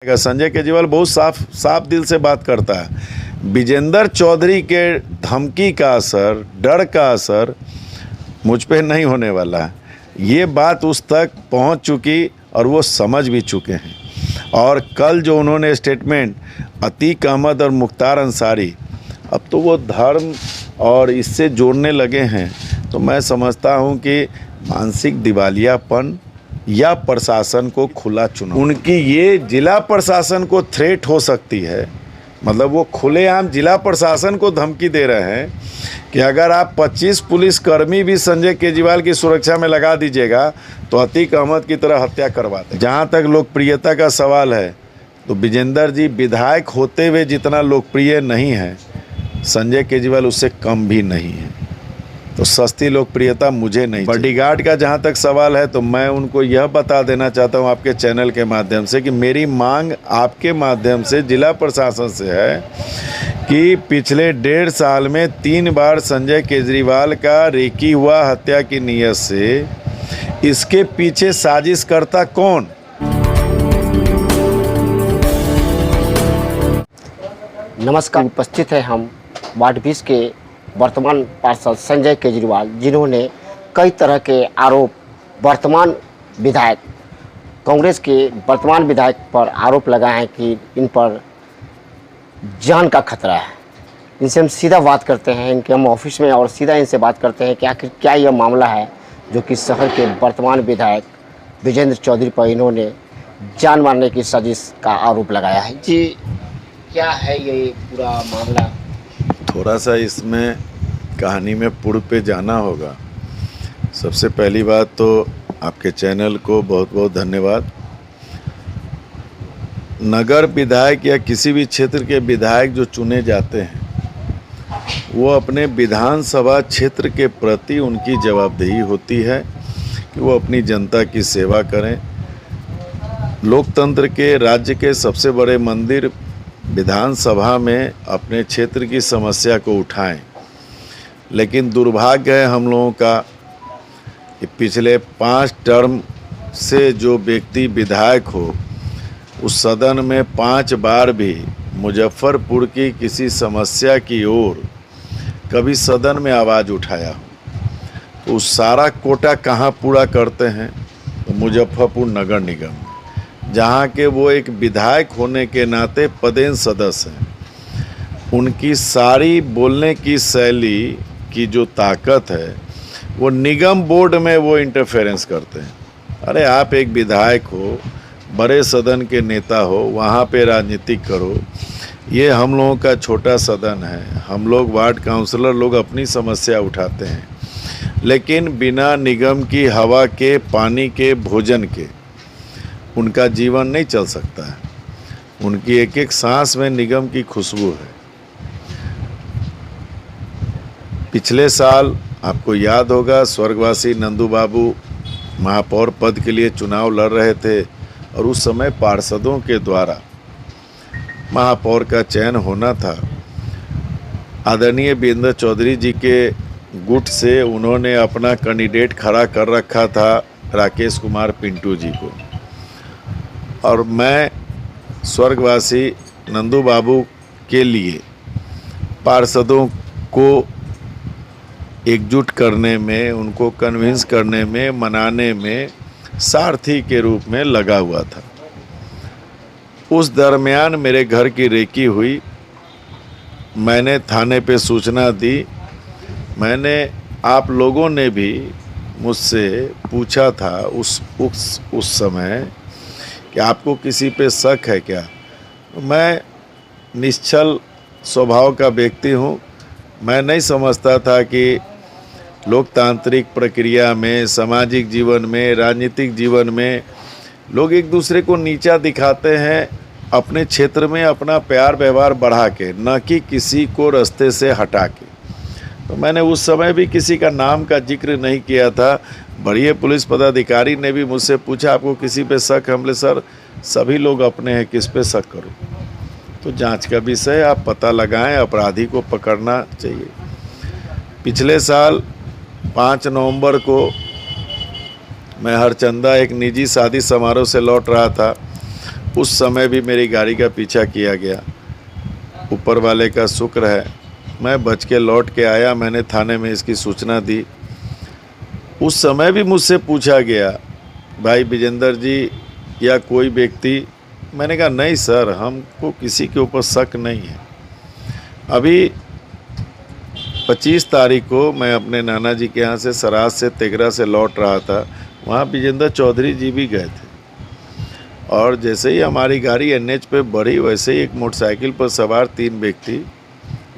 संजय केजरीवाल बहुत साफ दिल से बात करता है। विजेंद्र चौधरी के धमकी का असर, डर का असर मुझ पे नहीं होने वाला है। ये बात उस तक पहुंच चुकी और वो समझ भी चुके हैं। और कल जो उन्होंने स्टेटमेंट अतीक अहमद और मुख्तार अंसारी, अब तो वो धर्म और इससे जोड़ने लगे हैं। तो मैं समझता हूं कि मानसिक दिवालियापन या प्रशासन को खुला चुनाव, उनकी ये जिला प्रशासन को थ्रेट हो सकती है। मतलब वो खुलेआम जिला प्रशासन को धमकी दे रहे हैं कि अगर आप 25 पुलिसकर्मी भी संजय केजरीवाल की सुरक्षा में लगा दीजिएगा तो अतीक अहमद की तरह हत्या करवा दें। जहाँ तक लोकप्रियता का सवाल है तो विजेंद्र जी विधायक होते हुए जितना लोकप्रिय नहीं है, संजय केजरीवाल उससे कम भी नहीं है। तो सस्ती लोकप्रियता मुझे नहीं। बॉडीगार्ड का जहाँ तक सवाल है तो मैं उनको यह बता देना चाहता हूँ आपके चैनल के माध्यम से कि मेरी मांग आपके माध्यम से जिला प्रशासन से है कि पिछले 1.5 साल में 3 बार संजय केजरीवाल का रेकी हुआ हत्या की नीयत से, इसके पीछे साजिश करता कौन? नमस्कार, उपस्थित है हम वार्ड 20 के वर्तमान पार्षद संजय केजरीवाल, जिन्होंने कई तरह के आरोप वर्तमान विधायक, कांग्रेस के वर्तमान विधायक पर आरोप लगाए हैं कि इन पर जान का खतरा है। इनसे हम सीधा बात करते हैं, इनके हम ऑफिस में और सीधा इनसे बात करते हैं कि आखिर क्या यह मामला है जो कि शहर के वर्तमान विधायक विजेंद्र चौधरी पर इन्होंने जान मारने की साजिश का आरोप लगाया है। जी, क्या है ये पूरा मामला? थोड़ा सा इसमें कहानी में पूर्व पे जाना होगा। सबसे पहली बात तो आपके चैनल को बहुत बहुत धन्यवाद। नगर विधायक या किसी भी क्षेत्र के विधायक जो चुने जाते हैं, वो अपने विधानसभा क्षेत्र के प्रति उनकी जवाबदेही होती है कि वो अपनी जनता की सेवा करें। लोकतंत्र के राज्य के सबसे बड़े मंदिर विधानसभा में अपने क्षेत्र की समस्या को उठाएं। लेकिन दुर्भाग्य है हम लोगों का कि पिछले 5 टर्म से जो व्यक्ति विधायक हो, उस सदन में 5 बार भी मुजफ्फरपुर की किसी समस्या की ओर कभी सदन में आवाज़ उठाया हो। तो उस सारा कोटा कहाँ पूरा करते हैं? तो मुजफ्फरपुर नगर निगम, जहाँ के वो एक विधायक होने के नाते पदेन सदस्य हैं। उनकी सारी बोलने की शैली की जो ताकत है, वो निगम बोर्ड में वो इंटरफेरेंस करते हैं। अरे आप एक विधायक हो, बड़े सदन के नेता हो, वहाँ पे राजनीतिक करो। ये हम लोगों का छोटा सदन है, हम लोग वार्ड काउंसलर लोग अपनी समस्या उठाते हैं, लेकिन बिना निगम की हवा के, पानी के, भोजन के उनका जीवन नहीं चल सकता है। उनकी एक एक सांस में निगम की खुशबू है। पिछले साल आपको याद होगा, स्वर्गवासी नंदू बाबू महापौर पद के लिए चुनाव लड़ रहे थे और उस समय पार्षदों के द्वारा महापौर का चयन होना था। आदरणीय विजेंद्र चौधरी जी के गुट से उन्होंने अपना कैंडिडेट खड़ा कर रखा था, राकेश कुमार पिंटू जी को। और मैं स्वर्गवासी नंदू बाबू के लिए पार्षदों को एकजुट करने में, उनको कन्विंस करने में, मनाने में सारथी के रूप में लगा हुआ था। उस दरमियान मेरे घर की रेकी हुई। मैंने थाने पे सूचना दी। मैंने, आप लोगों ने भी मुझसे पूछा था उस समय कि आपको किसी पे शक है क्या? मैं निश्चल स्वभाव का व्यक्ति हूँ। मैं नहीं समझता था कि लोकतांत्रिक प्रक्रिया में, सामाजिक जीवन में, राजनीतिक जीवन में लोग एक दूसरे को नीचा दिखाते हैं अपने क्षेत्र में अपना प्यार व्यवहार बढ़ा के, न कि किसी को रास्ते से हटा के। तो मैंने उस समय भी किसी का नाम का जिक्र नहीं किया था। बड़े पुलिस पदाधिकारी ने भी मुझसे पूछा आपको किसी पे शक है? हमले सर सभी लोग अपने हैं, किस पे शक करूं? तो जांच का विषय, आप पता लगाएं, अपराधी को पकड़ना चाहिए। पिछले साल 5 नवंबर को मैं हरचंदा एक निजी शादी समारोह से लौट रहा था। उस समय भी मेरी गाड़ी का पीछा किया गया। ऊपर वाले का शुक्र है, मैं बच के लौट के आया। मैंने थाने में इसकी सूचना दी। उस समय भी मुझसे पूछा गया, भाई विजेंद्र जी या कोई व्यक्ति? मैंने कहा नहीं सर, हमको किसी के ऊपर शक नहीं है। अभी 25 तारीख को मैं अपने नाना जी के यहाँ से सराज से तेगरा से लौट रहा था। वहाँ विजेंद्र चौधरी जी भी गए थे, और जैसे ही हमारी गाड़ी NH पे बढ़ी, वैसे ही एक मोटरसाइकिल पर सवार 3 व्यक्ति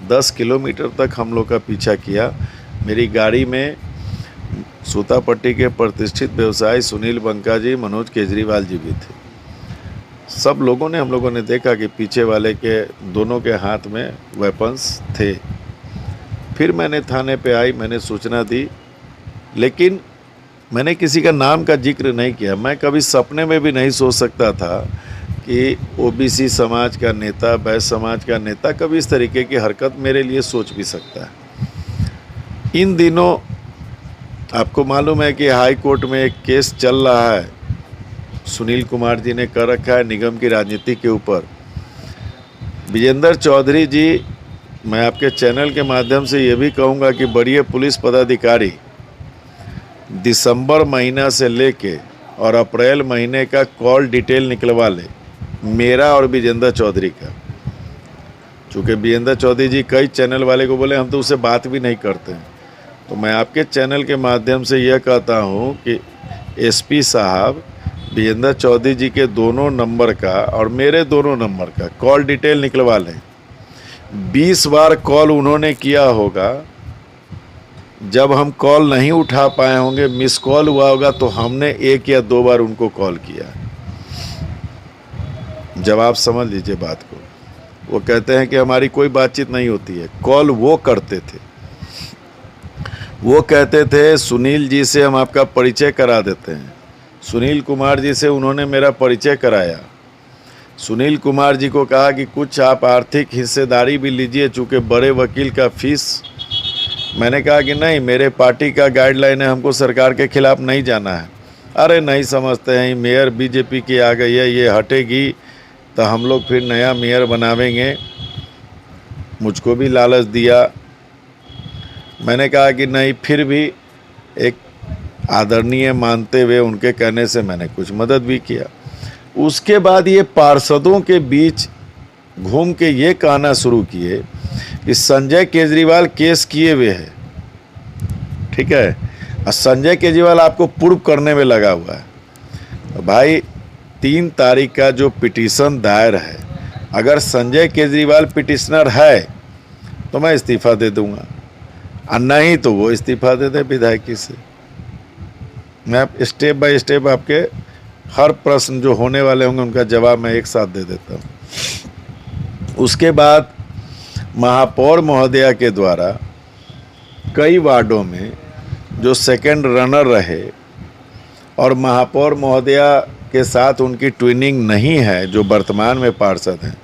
10 किलोमीटर तक हम लोग का पीछा किया। मेरी गाड़ी में सूतापट्टी के प्रतिष्ठित व्यवसायी सुनील बंका जी, मनोज केजरीवाल जी भी थे। सब लोगों ने, हम लोगों ने देखा कि पीछे वाले के दोनों के हाथ में वेपन्स थे। फिर मैंने थाने पे आई, मैंने सूचना दी, लेकिन मैंने किसी का नाम का जिक्र नहीं किया। मैं कभी सपने में भी नहीं सोच सकता था कि OBC समाज का नेता, बैश्य समाज का नेता कभी इस तरीके की हरकत मेरे लिए सोच भी सकता है। इन दिनों आपको मालूम है कि हाई कोर्ट में एक केस चल रहा है, सुनील कुमार जी ने कर रखा है निगम की राजनीति के ऊपर। विजेंद्र चौधरी जी, मैं आपके चैनल के माध्यम से ये भी कहूँगा कि वरीय पुलिस पदाधिकारी दिसंबर महीना से लेके और अप्रैल महीने का कॉल डिटेल निकलवा ले, मेरा और विजेंद्र चौधरी का। चूँकि विजेंद्र चौधरी जी कई चैनल वाले को बोले हम तो उससे बात भी नहीं करते हैं, तो मैं आपके चैनल के माध्यम से यह कहता हूँ कि SP साहब विजेंद्र चौधरी जी के दोनों नंबर का और मेरे दोनों नंबर का कॉल डिटेल निकलवा लें। 20 बार कॉल उन्होंने किया होगा। जब हम कॉल नहीं उठा पाए होंगे, मिस कॉल हुआ होगा, तो हमने 1 या 2 बार उनको कॉल किया। जब आप समझ लीजिए बात को। वो कहते हैं कि हमारी कोई बातचीत नहीं होती है, कॉल वो करते थे। वो कहते थे सुनील जी से हम आपका परिचय करा देते हैं। सुनील कुमार जी से उन्होंने मेरा परिचय कराया। सुनील कुमार जी को कहा कि कुछ आप आर्थिक हिस्सेदारी भी लीजिए, चूँकि बड़े वकील का फीस। मैंने कहा कि नहीं, मेरे पार्टी का गाइडलाइन है, हमको सरकार के खिलाफ नहीं जाना है। अरे नहीं समझते हैं, मेयर BJP की आ गई है, ये हटेगी तो हम लोग फिर नया मेयर बनावेंगे। मुझको भी लालच दिया। मैंने कहा कि नहीं, फिर भी एक आदरणीय मानते हुए उनके कहने से मैंने कुछ मदद भी किया। उसके बाद ये पार्षदों के बीच घूम के ये कहना शुरू किए कि संजय केजरीवाल केस किए हुए है, ठीक है, और संजय केजरीवाल आपको पूर्व करने में लगा हुआ है। तो भाई 3 तारीख का जो पिटीशन दायर है, अगर संजय केजरीवाल पिटिशनर है तो मैं इस्तीफ़ा दे दूंगा, और नहीं तो वो इस्तीफ़ा दे दे विधायकी से। मैं स्टेप बाय स्टेप आपके हर प्रश्न जो होने वाले होंगे उनका जवाब मैं एक साथ दे देता हूँ। उसके बाद महापौर महोदया के द्वारा कई वार्डों में जो सेकंड रनर रहे और महापौर महोदया के साथ उनकी ट्विनिंग नहीं है, जो वर्तमान में पार्षद हैं,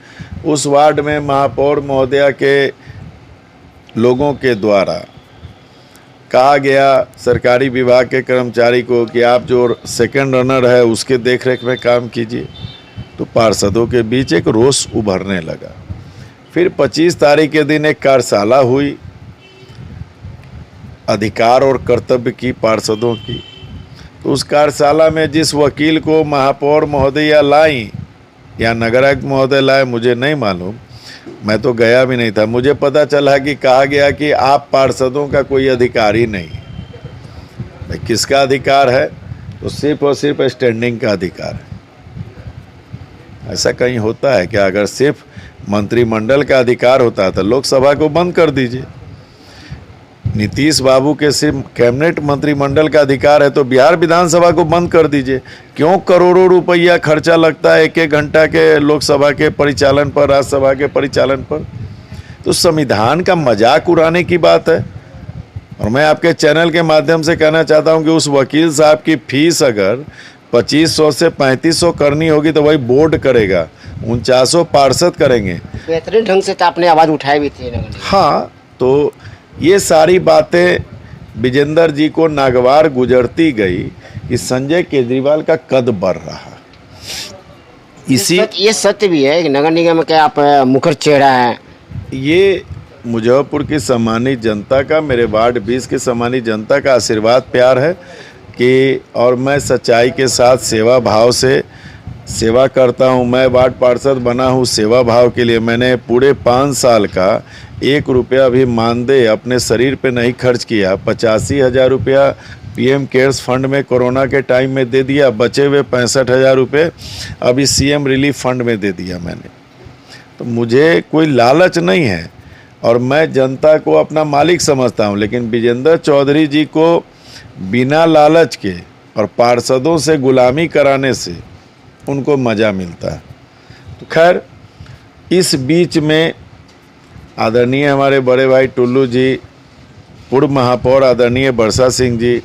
उस वार्ड में महापौर महोदया के लोगों के द्वारा कहा गया सरकारी विभाग के कर्मचारी को कि आप जो सेकंड रनर है उसके देखरेख में काम कीजिए। तो पार्षदों के बीच एक रोष उभरने लगा। फिर 25 तारीख के दिन एक कार्यशाला हुई अधिकार और कर्तव्य की पार्षदों की। तो उस कार्यशाला में जिस वकील को महापौर महोदया लाई या नगरायुक्त महोदय लाए, मुझे नहीं मालूम, मैं तो गया भी नहीं था। मुझे पता चला कि कहा गया कि आप पार्षदों का कोई अधिकार ही नहीं। भाई किसका अधिकार है? तो सिर्फ और सिर्फ स्टैंडिंग का अधिकार है। ऐसा कहीं होता है क्या? अगर सिर्फ मंत्रिमंडल का अधिकार होता तो लोकसभा को बंद कर दीजिए। नीतीश बाबू के सिर्फ कैबिनेट मंत्रिमंडल का अधिकार है तो बिहार विधानसभा को बंद कर दीजिए। क्यों करोड़ों रुपया खर्चा लगता है 1-1 घंटा के लोकसभा के परिचालन पर, राज्यसभा के परिचालन पर? तो संविधान का मजाक उड़ाने की बात है। और मैं आपके चैनल के माध्यम से कहना चाहता हूं कि उस वकील साहब की फीस अगर 2500 से 3500 करनी होगी तो वही बोर्ड करेगा, 4900 पार्षद करेंगे। बेहतरीन ढंग से तो आपने आवाज़ उठाई भी थी। हाँ, तो ये सारी बातें विजेंद्र जी को नागवार गुजरती गई कि संजय केजरीवाल का कद बढ़ रहा। इसी ये सत्य भी है कि नगर निगम के आप मुखर चेहरा हैं। ये मुजफ्फरपुर की सम्मानित जनता का, मेरे वार्ड 20 की सम्मानित जनता का आशीर्वाद प्यार है कि, और मैं सच्चाई के साथ सेवा भाव से सेवा करता हूँ। मैं वार्ड पार्षद बना हूँ सेवा भाव के लिए। मैंने पूरे 5 साल का 1 रुपया भी मानदेय अपने शरीर पे नहीं खर्च किया। 85,000 रुपया पीएम केयर्स फंड में कोरोना के टाइम में दे दिया। बचे हुए 65,000 रुपये अभी सीएम रिलीफ फंड में दे दिया मैंने। तो मुझे कोई लालच नहीं है और मैं जनता को अपना मालिक समझता हूँ, लेकिन विजेंद्र चौधरी जी को बिना लालच के और पार्षदों से गुलामी कराने से उनको मज़ा मिलता है। तो खैर, इस बीच में आदरणीय हमारे बड़े भाई टुल्लू जी, पूर्व महापौर आदरणीय बरसा सिंह जी,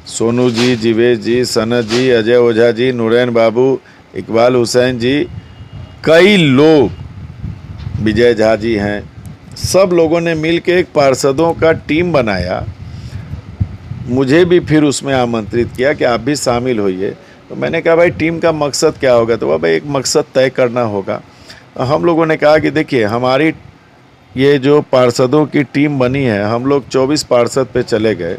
सोनू जी, जीवेश जी, सनत जी, अजय ओझा जी, नूरैन बाबू, इकबाल हुसैन जी, कई लोग, विजय झा जी हैं, सब लोगों ने मिल के एक पार्षदों का टीम बनाया। मुझे भी फिर उसमें आमंत्रित किया कि आप भी शामिल होइए। तो मैंने कहा भाई टीम का मकसद क्या होगा? तो भाई एक मकसद तय करना होगा। हम लोगों ने कहा कि देखिए, हमारी ये जो पार्षदों की टीम बनी है, हम लोग 24 पार्षद पे चले गए।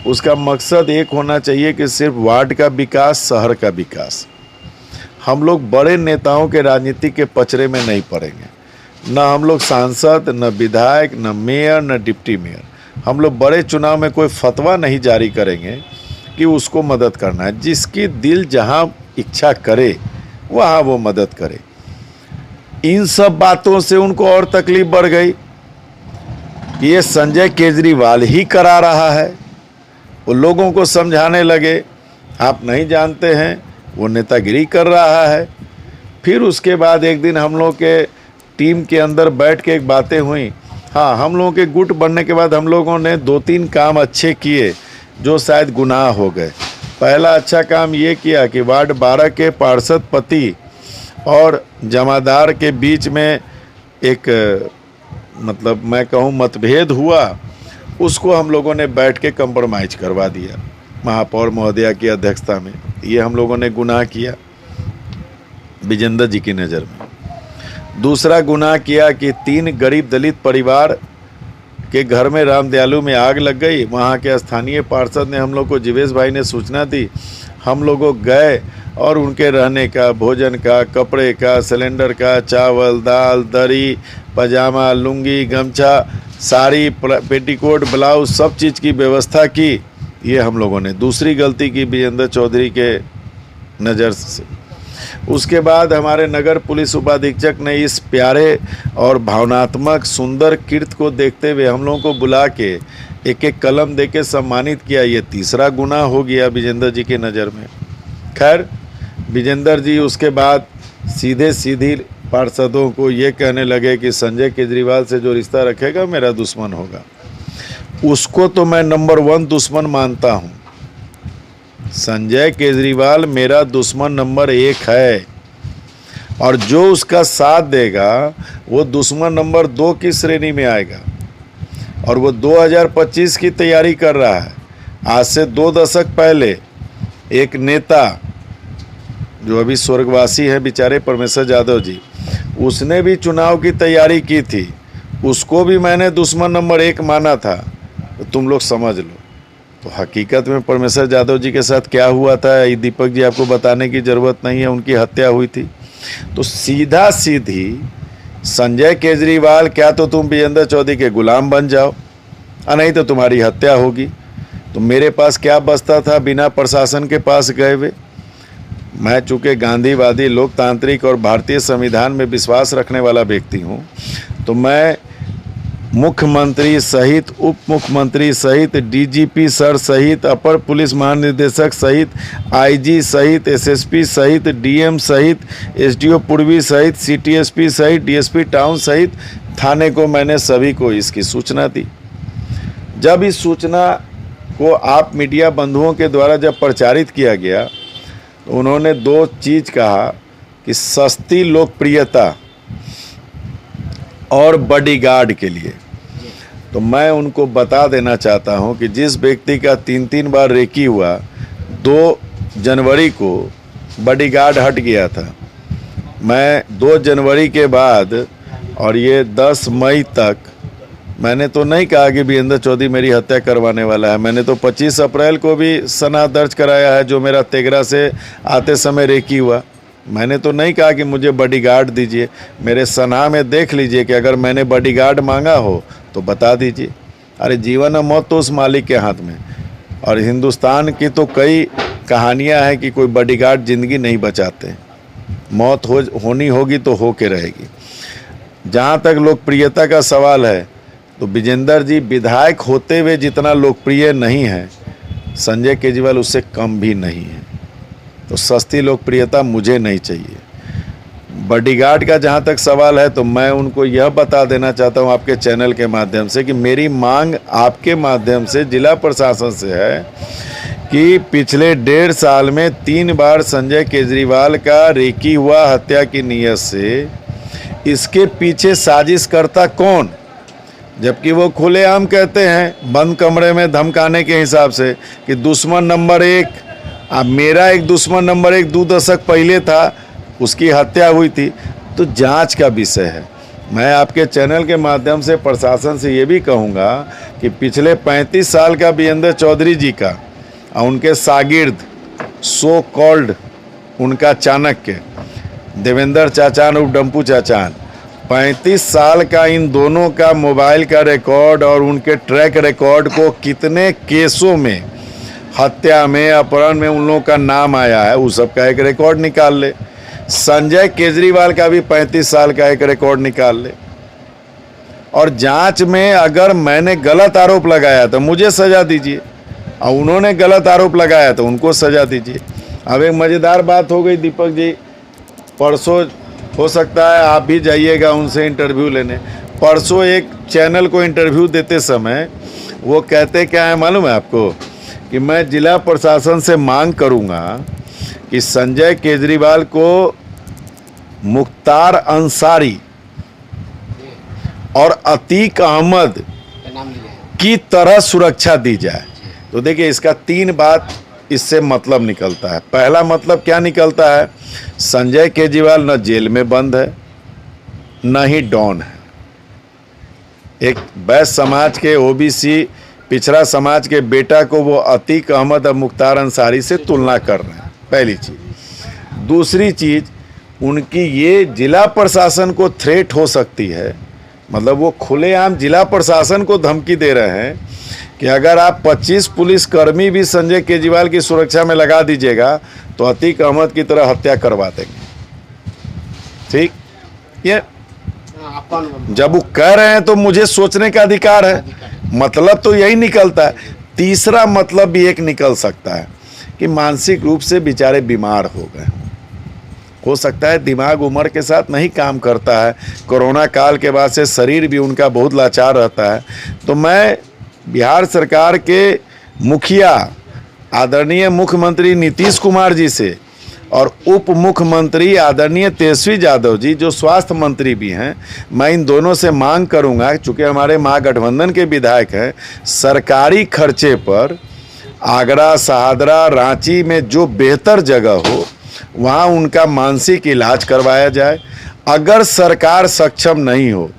उसका मकसद एक होना चाहिए कि सिर्फ वार्ड का विकास, शहर का विकास। हम लोग बड़े नेताओं के राजनीति के पचड़े में नहीं पड़ेंगे, न हम लोग सांसद, न विधायक, न मेयर, न डिप्टी मेयर। हम लोग बड़े चुनाव में कोई फतवा नहीं जारी करेंगे कि उसको मदद करना है। जिसकी दिल जहां इच्छा करे वहां वो मदद करे। इन सब बातों से उनको और तकलीफ बढ़ गई। ये संजय केजरीवाल ही करा रहा है। वो लोगों को समझाने लगे, आप नहीं जानते हैं, वो नेतागिरी कर रहा है। फिर उसके बाद एक दिन हम लोग के टीम के अंदर बैठ के एक बातें हुई। हाँ, हम लोगों के गुट बनने के बाद हम लोगों ने 2-3 काम अच्छे किए जो शायद गुनाह हो गए। पहला अच्छा काम ये किया कि वार्ड 12 के पार्षद पति और जमादार के बीच में एक मतलब मैं कहूँ मतभेद हुआ, उसको हम लोगों ने बैठ के कंप्रोमाइज करवा दिया महापौर महोदया की अध्यक्षता में। ये हम लोगों ने गुनाह किया विजेंद्र जी की नज़र में। दूसरा गुनाह किया कि 3 गरीब दलित परिवार के घर में रामदयालु में आग लग गई। वहाँ के स्थानीय पार्षद ने हम लोग को, जीवेश भाई ने सूचना दी। हम लोगों गए और उनके रहने का, भोजन का, कपड़े का, सिलेंडर का, चावल, दाल, दरी, पजामा, लुंगी, गमछा, साड़ी, पेटीकोट, ब्लाउज, सब चीज़ की व्यवस्था की। ये हम लोगों ने दूसरी गलती की विजेंद्र चौधरी के नज़र से। उसके बाद हमारे नगर पुलिस उपाधीक्षक ने इस प्यारे और भावनात्मक सुंदर कृत्य को देखते हुए हम लोगों को बुला के एक कलम दे के सम्मानित किया। ये तीसरा गुनाह हो गया विजेंद्र जी की नज़र में। खैर, विजेंद्र जी उसके बाद सीधी पार्षदों को ये कहने लगे कि संजय केजरीवाल से जो रिश्ता रखेगा मेरा दुश्मन होगा। उसको तो मैं नंबर 1 दुश्मन मानता हूँ। संजय केजरीवाल मेरा दुश्मन नंबर 1 है और जो उसका साथ देगा वो दुश्मन नंबर 2 की श्रेणी में आएगा। और वो 2025 की तैयारी कर रहा है। आज से 2 दशक पहले एक नेता जो अभी स्वर्गवासी है बेचारे, परमेश्वर यादव जी, उसने भी चुनाव की तैयारी की थी। उसको भी मैंने दुश्मन नंबर 1 माना था। तो तुम लोग समझ लो। तो हकीकत में परमेश्वर यादव जी के साथ क्या हुआ था, ये दीपक जी आपको बताने की ज़रूरत नहीं है। उनकी हत्या हुई थी। तो सीधी संजय केजरीवाल, क्या तो तुम विजेंद्र चौधरी के गुलाम बन जाओ और नहीं तो तुम्हारी हत्या होगी। तो मेरे पास क्या बचता था बिना प्रशासन के पास गए हुए? मैं चूँकि गांधीवादी, लोकतांत्रिक और भारतीय संविधान में विश्वास रखने वाला व्यक्ति हूँ, तो मैं मुख्यमंत्री सहित, उप मुख्यमंत्री सहित, डीजीपी सर सहित, अपर पुलिस महानिदेशक सहित, आईजी सहित, एसएसपी सहित, डीएम सहित, एसडीओ पूर्वी सहित, सीटीएसपी सहित, डीएसपी टाउन सहित थाने को मैंने सभी को इसकी सूचना दी। जब इस सूचना को आप मीडिया बंधुओं के द्वारा जब प्रचारित किया गया तो उन्होंने 2 चीज़ कहा कि सस्ती लोकप्रियता और बॉडीगार्ड के लिए। तो मैं उनको बता देना चाहता हूं कि जिस व्यक्ति का 3 बार रेकी हुआ, 2 जनवरी को बॉडीगार्ड हट गया था। मैं 2 जनवरी के बाद और ये 10 मई तक मैंने तो नहीं कहा कि वीरेंद्र चौधरी मेरी हत्या करवाने वाला है। मैंने तो 25 अप्रैल को भी सना दर्ज कराया है, जो मेरा तेगरा से आते समय रेकी हुआ। मैंने तो नहीं कहा कि मुझे बॉडीगार्ड दीजिए। मेरे सना में देख लीजिए कि अगर मैंने बॉडीगार्ड मांगा हो तो बता दीजिए। अरे जीवन और मौत तो उस मालिक के हाथ में। और हिंदुस्तान की तो कई कहानियां हैं कि कोई बॉडीगार्ड ज़िंदगी नहीं बचाते। मौत होनी होगी तो हो के रहेगी। जहाँ तक लोकप्रियता का सवाल है तो विजेंद्र जी विधायक होते हुए जितना लोकप्रिय नहीं है, संजय केजरीवाल उससे कम भी नहीं है। तो सस्ती लोकप्रियता मुझे नहीं चाहिए। बॉडीगार्ड का जहाँ तक सवाल है तो मैं उनको यह बता देना चाहता हूँ आपके चैनल के माध्यम से कि मेरी मांग आपके माध्यम से जिला प्रशासन से है कि पिछले 1.5 साल में 3 बार संजय केजरीवाल का रेकी हुआ हत्या की नीयत से इसके पीछे साजिश करता कौन, जबकि वो खुलेआम कहते हैं बंद कमरे में धमकाने के हिसाब से कि दुश्मन नंबर 1। अब मेरा एक दुश्मन नंबर 1 2 दशक पहले था, उसकी हत्या हुई थी। तो जांच का विषय है। मैं आपके चैनल के माध्यम से प्रशासन से ये भी कहूँगा कि पिछले 35 साल का वीरेंद्र चौधरी जी का और उनके शागिर्द सो कॉल्ड उनका चाणक्य देवेंद्र चाचान और डम्पू चाचान, 35 साल का इन दोनों का मोबाइल का रिकॉर्ड और उनके ट्रैक रिकॉर्ड को कितने केसों में, हत्या में, अपहरण में उन लोगों का नाम आया है, उस सब का एक रिकॉर्ड निकाल ले। संजय केजरीवाल का भी 35 साल का एक रिकॉर्ड निकाल ले। और जांच में अगर मैंने गलत आरोप लगाया तो मुझे सज़ा दीजिए, और उन्होंने गलत आरोप लगाया तो उनको सज़ा दीजिए। अब एक मज़ेदार बात हो गई दीपक जी, परसों हो सकता है आप भी जाइएगा उनसे इंटरव्यू लेने। परसों एक चैनल को इंटरव्यू देते समय वो कहते क्या है मालूम है आपको, कि मैं जिला प्रशासन से मांग करूंगा कि संजय केजरीवाल को मुख्तार अंसारी और अतीक अहमद की तरह सुरक्षा दी जाए। तो देखिए इसका 3 बात इससे मतलब निकलता है। पहला मतलब क्या निकलता है, संजय केजरीवाल न जेल में बंद है न ही डॉन है। एक वैश्य समाज के ओबीसी पिछड़ा समाज के बेटा को वो अतीक अहमद और मुख्तार अंसारी से तुलना कर रहे हैं, पहली चीज़। दूसरी चीज़, उनकी ये जिला प्रशासन को थ्रेट हो सकती है, मतलब वो खुलेआम जिला प्रशासन को धमकी दे रहे हैं कि अगर आप 25 पुलिसकर्मी भी संजय केजरीवाल की सुरक्षा में लगा दीजिएगा तो अतीक अहमद की तरह हत्या करवा देंगे। ठीक, ये जब वो कह रहे हैं तो मुझे सोचने का अधिकार है। मतलब तो यही निकलता है। तीसरा मतलब भी एक निकल सकता है कि मानसिक रूप से बेचारे बीमार हो गए, हो सकता है दिमाग उम्र के साथ नहीं काम करता है, कोरोना काल के बाद से शरीर भी उनका बहुत लाचार रहता है। तो मैं बिहार सरकार के मुखिया आदरणीय मुख्यमंत्री नीतीश कुमार जी से और उप मुख्यमंत्री आदरणीय तेजस्वी यादव जी जो स्वास्थ्य मंत्री भी हैं, मैं इन दोनों से मांग करूंगा, चूँकि हमारे महागठबंधन के विधायक हैं, सरकारी खर्चे पर आगरा, शहादरा, रांची में जो बेहतर जगह हो वहाँ उनका मानसिक इलाज करवाया जाए। अगर सरकार सक्षम नहीं हो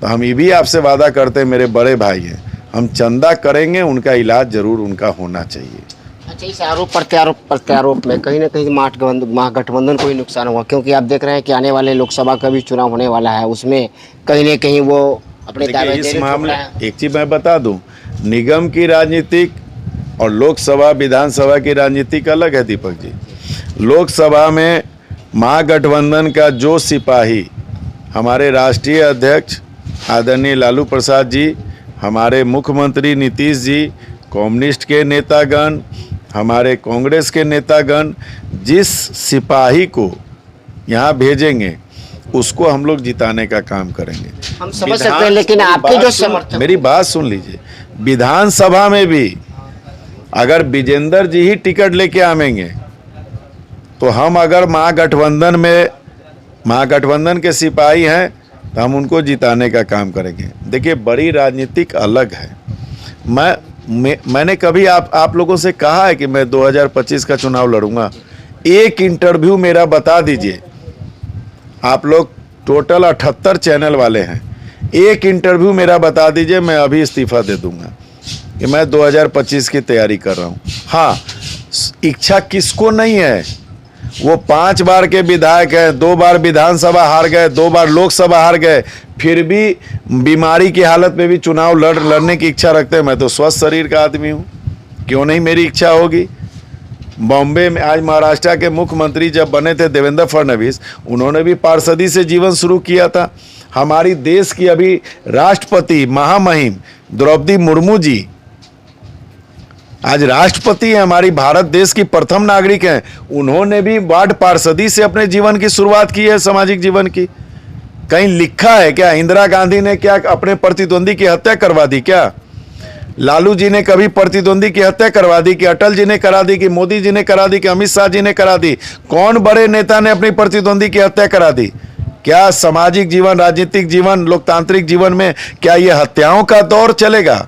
तो हम ये भी आपसे वादा करते हैं, मेरे बड़े भाई हैं, हम चंदा करेंगे, उनका इलाज जरूर उनका होना चाहिए। अच्छा, इस आरोप प्रत्यारोप में कहीं ना कहीं महागठबंधन को ही नुकसान हुआ, क्योंकि आप देख रहे हैं कि आने वाले लोकसभा का भी चुनाव होने वाला है, उसमें कहीं ना कहीं वो अपने दावे इस मामले एक चीज़ मैं बता दूं, निगम की राजनीतिक और लोकसभा विधानसभा की राजनीतिक अलग है दीपक जी। लोकसभा में महागठबंधन का जो सिपाही, हमारे राष्ट्रीय अध्यक्ष आदरणीय लालू प्रसाद जी, हमारे मुख्यमंत्री नीतीश जी, कम्युनिस्ट के नेतागण, हमारे कांग्रेस के नेतागण, जिस सिपाही को यहाँ भेजेंगे उसको हम लोग जिताने का काम करेंगे। हम समझ सकते हैं, लेकिन आपके जो समर्थक, मेरी बात सुन लीजिए, विधानसभा में भी अगर विजेंद्र जी ही टिकट लेके आवेंगे तो हम अगर महागठबंधन के सिपाही हैं तो हम उनको जिताने का काम करेंगे। देखिए बड़ी राजनीतिक अलग है। मैंने कभी आप लोगों से कहा है कि मैं 2025 का चुनाव लड़ूंगा? एक इंटरव्यू मेरा बता दीजिए आप लोग टोटल 78 चैनल वाले हैं, एक इंटरव्यू मेरा बता दीजिए, मैं अभी इस्तीफा दे दूंगा कि मैं 2025 की तैयारी कर रहा हूँ। हाँ, इच्छा किसको नहीं है? वो 5 बार के विधायक हैं, 2 बार विधानसभा हार गए, 2 बार लोकसभा हार गए, फिर भी बीमारी की हालत में भी चुनाव लड़ने की इच्छा रखते हैं। मैं तो स्वस्थ शरीर का आदमी हूँ, क्यों नहीं मेरी इच्छा होगी? बॉम्बे में आज महाराष्ट्र के मुख्यमंत्री जब बने थे देवेंद्र फडणवीस, उन्होंने भी पार्षदी से जीवन शुरू किया था। हमारी देश की अभी राष्ट्रपति महामहिम द्रौपदी मुर्मू जी आज राष्ट्रपति हैं, हमारी भारत देश की प्रथम नागरिक हैं। उन्होंने भी वार्ड पार्षदी से अपने जीवन की शुरुआत की है, सामाजिक जीवन की। कहीं लिखा है क्या? इंदिरा गांधी ने क्या अपने प्रतिद्वंदी की हत्या करवा दी क्या? लालू जी ने कभी प्रतिद्वंदी की हत्या करवा दी कि अटल जी ने करा दी कि मोदी जी ने करा दी कि अमित शाह जी ने करा दी? कौन बड़े नेता ने अपनी प्रतिद्वंदी की हत्या करा दी? क्या सामाजिक जीवन, राजनीतिक जीवन, लोकतांत्रिक जीवन में क्या ये हत्याओं का दौर चलेगा?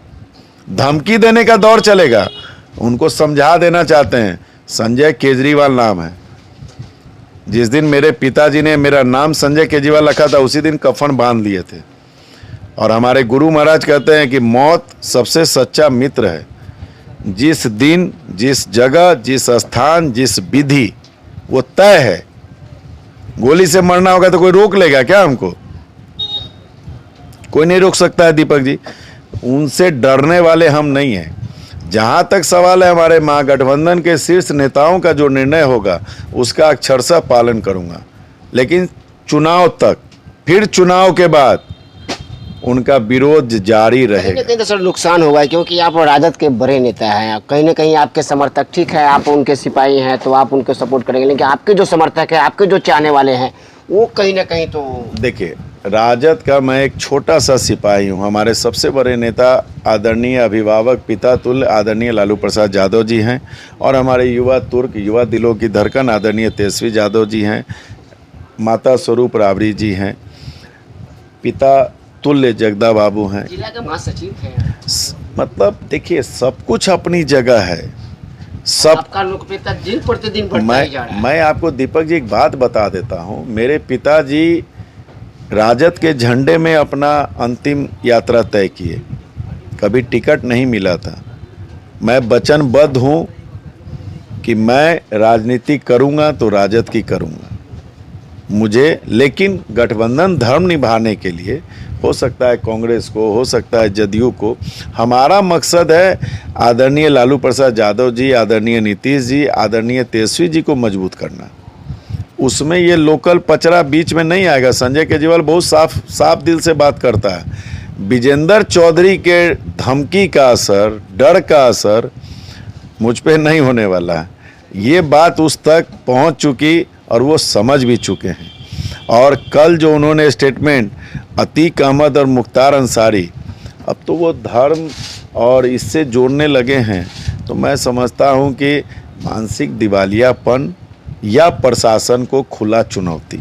धमकी देने का दौर चलेगा? उनको समझा देना चाहते हैं। संजय केजरीवाल नाम है। जिस दिन मेरे पिताजी ने मेरा नाम संजय केजरीवाल रखा था, उसी दिन कफन बांध लिए थे। और हमारे गुरु महाराज कहते हैं कि मौत सबसे सच्चा मित्र है। जिस दिन, जिस जगह, जिस स्थान, जिस विधि, वो तय है। गोली से मरना होगा तो कोई रोक लेगा क्या हमको? कोई नहीं रोक सकता है दीपक जी। उनसे डरने वाले हम नहीं हैं। जहां तक सवाल है हमारे महागठबंधन के शीर्ष नेताओं का जो निर्णय होगा उसका अक्षरशः पालन करूंगा, लेकिन चुनाव तक, फिर चुनाव के बाद उनका विरोध जारी रहेगा। कहीं तो सर नुकसान होगा, क्योंकि आप राजद के बड़े नेता हैं। कहीं ना कहीं आपके समर्थक, ठीक है आप उनके सिपाही हैं तो आप उनको सपोर्ट करेंगे, लेकिन आपके जो समर्थक हैं, आपके जो चाहने वाले हैं, वो कहीं ना कहीं तो देखिए, राजद का मैं एक छोटा सा सिपाही हूँ। हमारे सबसे बड़े नेता आदरणीय अभिभावक पिता तुल्य आदरणीय लालू प्रसाद यादव जी हैं, और हमारे युवा तुर्क, युवा दिलों की धड़कन आदरणीय तेजस्वी यादव जी हैं, माता स्वरूप राबड़ी जी हैं, पिता तुल्य जगदा बाबू हैं, जिला के महासचिव हैं। मतलब देखिए, सब कुछ अपनी जगह है। सब आपका लोकप्रियता दिन प्रतिदिन बढ़ता ही जा रहा है। मैं आपको दीपक जी एक बात बता देता हूँ। मेरे पिताजी राजद के झंडे में अपना अंतिम यात्रा तय किए, कभी टिकट नहीं मिला था। मैं वचनबद्ध हूँ कि मैं राजनीति करूँगा तो राजद की करूँगा मुझे, लेकिन गठबंधन धर्म निभाने के लिए हो सकता है कांग्रेस को, हो सकता है जदयू को। हमारा मकसद है आदरणीय लालू प्रसाद यादव जी, आदरणीय नीतीश जी, आदरणीय तेजस्वी जी को मजबूत करना। उसमें ये लोकल पचरा बीच में नहीं आएगा। संजय केजरीवाल बहुत साफ दिल से बात करता है। विजेंद्र चौधरी के धमकी का असर, डर का असर मुझ पे नहीं होने वाला है। ये बात उस तक पहुंच चुकी और वो समझ भी चुके हैं। और कल जो उन्होंने स्टेटमेंट, अतीक अहमद और मुख्तार अंसारी, अब तो वो धर्म और इससे जोड़ने लगे हैं। तो मैं समझता हूं कि मानसिक दिवालियापन या प्रशासन को खुला चुनौती,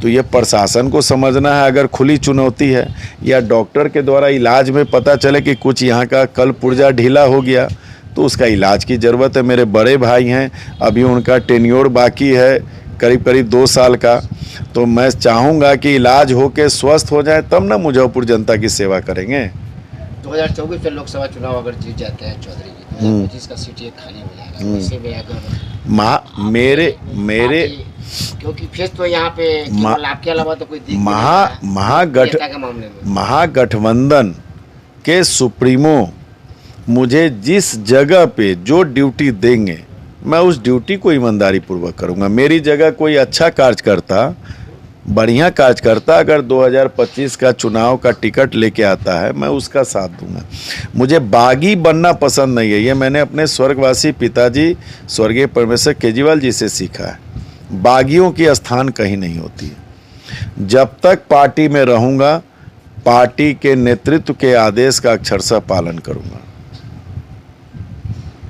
तो ये प्रशासन को समझना है अगर खुली चुनौती है, या डॉक्टर के द्वारा इलाज में पता चले कि कुछ यहाँ का कल पुर्जा ढीला हो गया तो उसका इलाज की ज़रूरत है। मेरे बड़े भाई हैं, अभी उनका टेन्योर बाकी है करीब 2 साल का, तो मैं चाहूँगा कि इलाज हो के स्वस्थ हो जाए तब ना मुजफ्फरपुर जनता की सेवा करेंगे। 2024 में लोकसभा चुनाव अगर जीत जाते हैं चौधरी जी, 2025 का सीट ये खाली हो जाएगा। वैसे में अगर मेरे क्योंकि फिर तो यहाँ पे केवल आपके अलावा तो कोई दिख नहीं रहा है नेता के मामले में। महागठबंधन के सुप्रीमो मुझे जिस जगह पे जो ड्यूटी देंगे मैं उस ड्यूटी को ईमानदारी पूर्वक करूंगा। मेरी जगह कोई अच्छा कार्यकर्ता, बढ़िया कार्यकर्ता अगर 2025 का चुनाव का टिकट लेके आता है, मैं उसका साथ दूंगा। मुझे बागी बनना पसंद नहीं है। ये मैंने अपने स्वर्गवासी पिताजी स्वर्गीय परमेश्वर केजरीवाल जी से सीखा है। बागियों की स्थान कहीं नहीं होती है। जब तक पार्टी में रहूंगा, पार्टी के नेतृत्व के आदेश का अक्षरशः पालन करूंगा।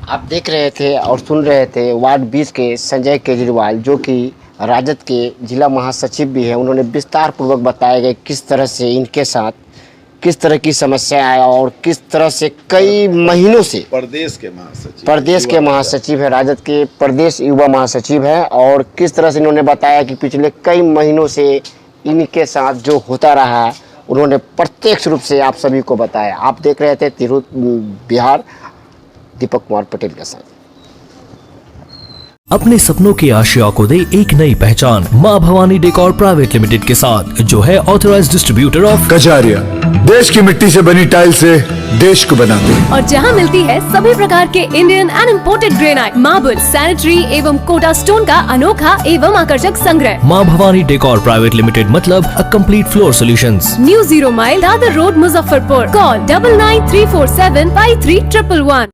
आप देख रहे थे और सुन रहे थे वार्ड 20 के संजय केजरीवाल, जो कि राजद के जिला महासचिव भी हैं। उन्होंने विस्तार पूर्वक बताया गया किस तरह से इनके साथ किस तरह की समस्या है और किस तरह से कई महीनों से प्रदेश के महासचिव, प्रदेश के महासचिव है, राजद के प्रदेश युवा महासचिव है, और किस तरह से इन्होंने बताया कि पिछले कई महीनों से इनके साथ जो होता रहा है उन्होंने प्रत्यक्ष रूप से आप सभी को बताया। आप देख रहे थे तिरहुत बिहार, दीपक कुमार पटेल के साथ। अपने सपनों की आशिया को दे एक नई पहचान मां भवानी डेकोर प्राइवेट लिमिटेड के साथ, जो है ऑथराइज्ड डिस्ट्रीब्यूटर ऑफ कजारिया। देश की मिट्टी से बनी टाइल से देश को बनाते हैं। और जहां मिलती है सभी प्रकार के Indian and imported granite, marble, sanitary एवं कोटा स्टोन का अनोखा एवं आकर्षक संग्रह। मां भवानी डेकोर प्राइवेट लिमिटेड मतलब a complete floor solutions. New 0 mile Dadar road, Muzaffarpur. Call 9934753111।